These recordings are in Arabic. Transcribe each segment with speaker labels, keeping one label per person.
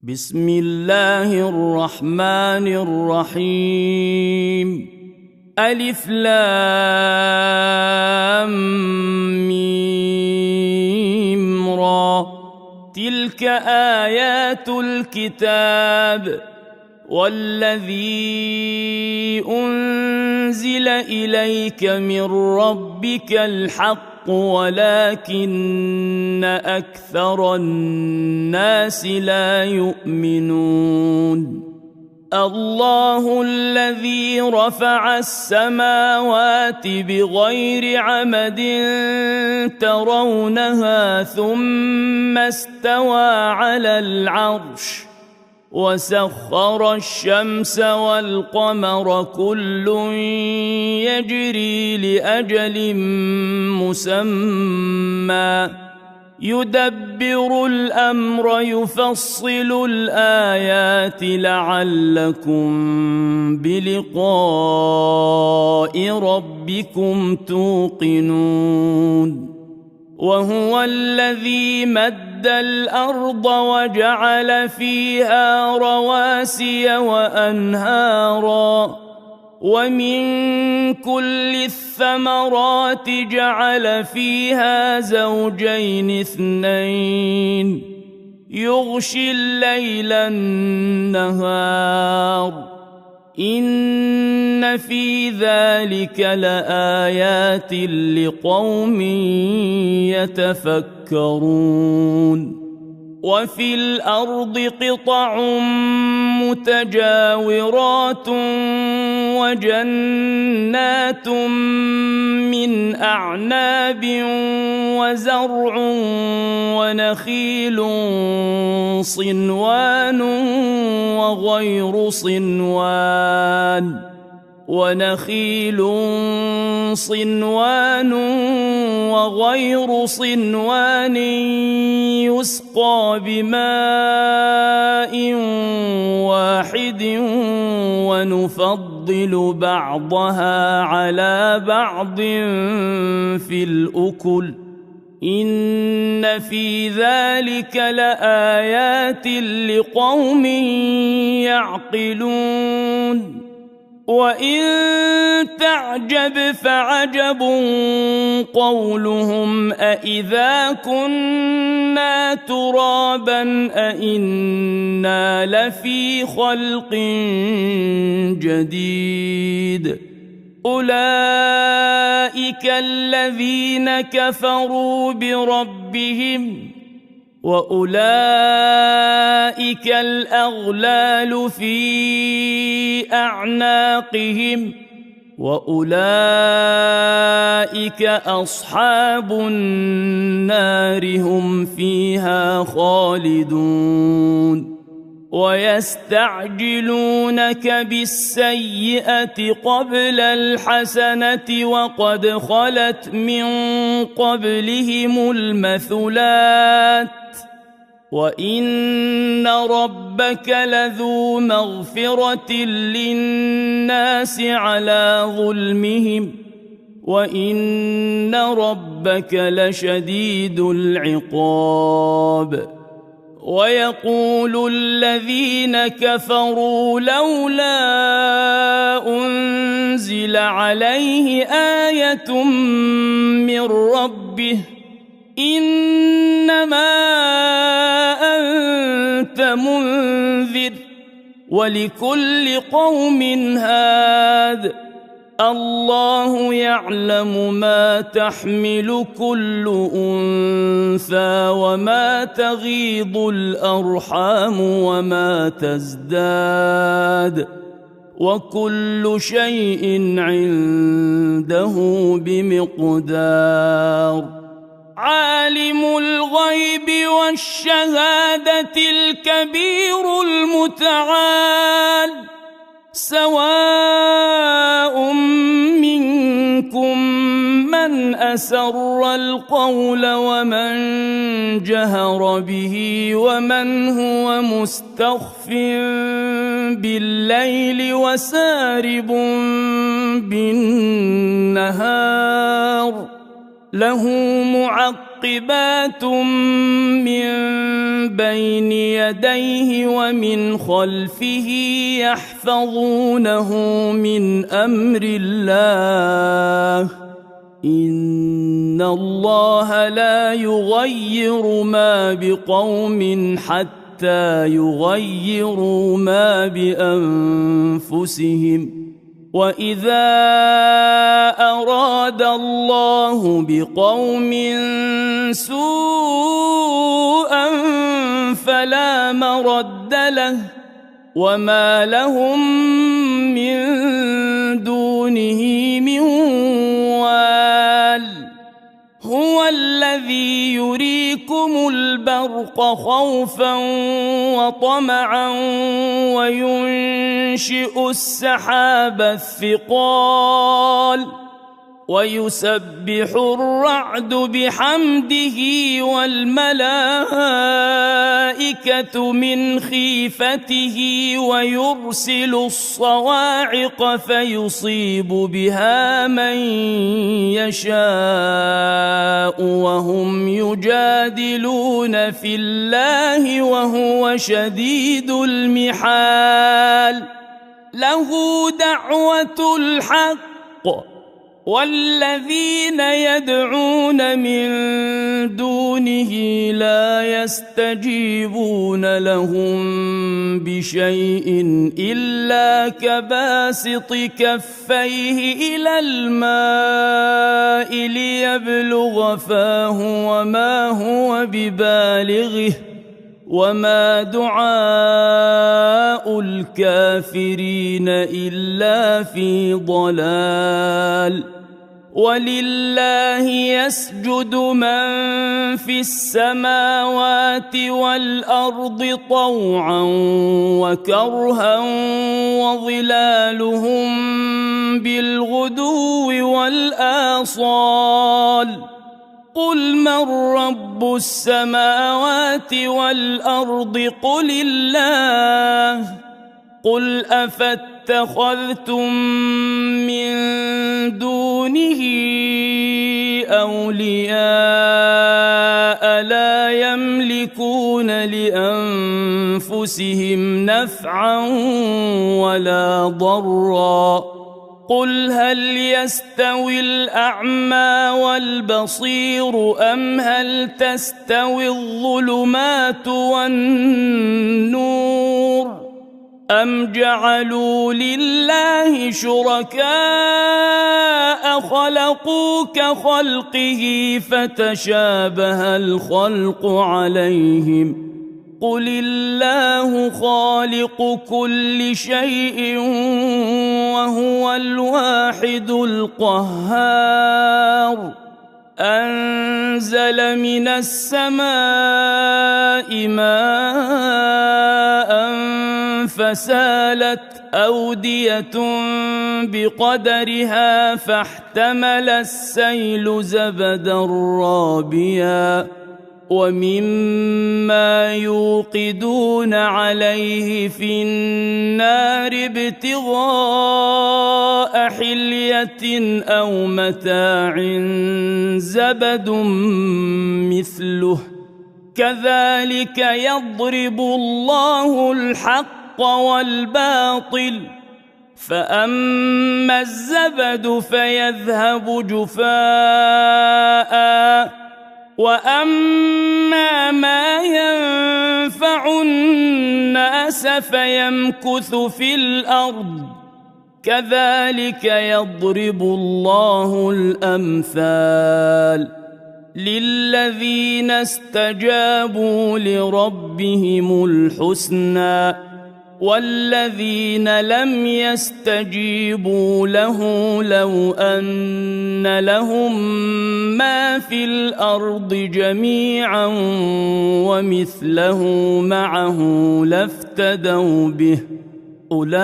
Speaker 1: بسم الله الرحمن الرحيم. ألف لام ميم را. تلك آيات الكتاب والذي أنزل إليك من ربك الحق ولكن أكثر الناس لا يؤمنون. الله الذي رفع السماوات بغير عمد ترونها ثم استوى على العرش وسخر الشمس والقمر كل يجري لأجل مسمى يدبر الأمر يفصل الآيات لعلكم بلقاء ربكم توقنون. وهو الذي مد الأرض وجعل فيها رواسي وأنهارا ومن كل الثمرات جعل فيها زوجين اثنين يغشي الليل النهار إن في ذلك لآيات لقوم يتفكرون. وفي الأرض قطع متجاورات وجنات من أعناب وزرع ونخيل صنوان وغير صنوان يسقى بماء واحد ونفضل بعضها على بعض في الأكل إن في ذلك لآيات لقوم يعقلون. وإن تعجب فعجب قولهم أإذا كنا ترابا أإنا لفي خلق جديد. أولئك الذين كفروا بربهم وأولئك الأغلال في أعناقهم وأولئك أصحاب النار هم فيها خالدون. ويستعجلونك بالسيئة قبل الحسنة وقد خلت من قبلهم المثلات وإن ربك لذو مغفرة للناس على ظلمهم وإن ربك لشديد العقاب. ويقول الذين كفروا لولا أنزل عليه آية من ربه إنما أنت منذر ولكل قوم هاد الله يعلم ما تحمل كل أنثى وما تغيض الأرحام وما تزداد وكل شيء عنده بمقدار. عالم الغيب والشهادة الكبير المتعال سواء منكم من أسر القول ومن جهر به ومن هو مستخف بالليل وسارب بالنهار له معقبات معقبات من بين يديه ومن خلفه يحفظونه من أمر الله إن الله لا يغير ما بقوم حتى يغيروا ما بأنفسهم وإذا أراد الله بقوم سوءا فلا مرد له وما لهم من دونه من وال هو الذي يريكم البرق خوفا وطمعا وينشئ السحاب الثقال ويسبح الرعد بحمده والملائكة من خيفته ويرسل الصواعق فيصيب بها من يشاء وهم يجادلون في الله وهو شديد المحال له دعوة الحق والذين يدعون من دونه لا يستجيبون لهم بشيء إلا كباسط كفيه إلى الماء ليبلغ فاه وما هو ببالغه وما دعاء الكافرين إلا في ضلال ولله يسجد من في السماوات والأرض طوعا وكرها وظلالهم بالغدو والآصال قل من رب السماوات والأرض قل الله قل أفاتخذتم من دونه أولياء لا يملكون لأنفسهم نفعا ولا ضرا قل هل يستوي الأعمى والبصير أم هل تستوي الظلمات والنور أم جعلوا لله شركاء خلقوا كخلقه فتشابه الخلق عليهم قل الله خالق كل شيء وهو الواحد القهار أنزل من السماء ماء فسالت أودية بقدرها فاحتمل السيل زبدا رابيا ومما يوقدون عليه في النار ابتغاء حلية أو متاع زبد مثله كذلك يضرب الله الحق والباطل فأما الزبد فيذهب جفاء وأما ما ينفع الناس فيمكث في الأرض كذلك يضرب الله الأمثال للذين استجابوا لربهم الحسنى والذين لم يستجيبوا له لو أن لهم ما في الأرض جميعا ومثله معه لافتدوا به أولئك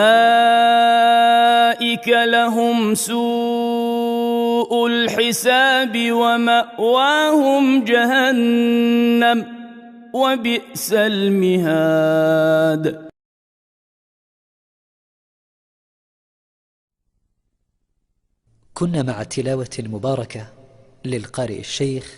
Speaker 1: لهم سوء الحساب ومأواهم جهنم وبئس المهاد.
Speaker 2: كنا مع التلاوة المباركة للقارئ الشيخ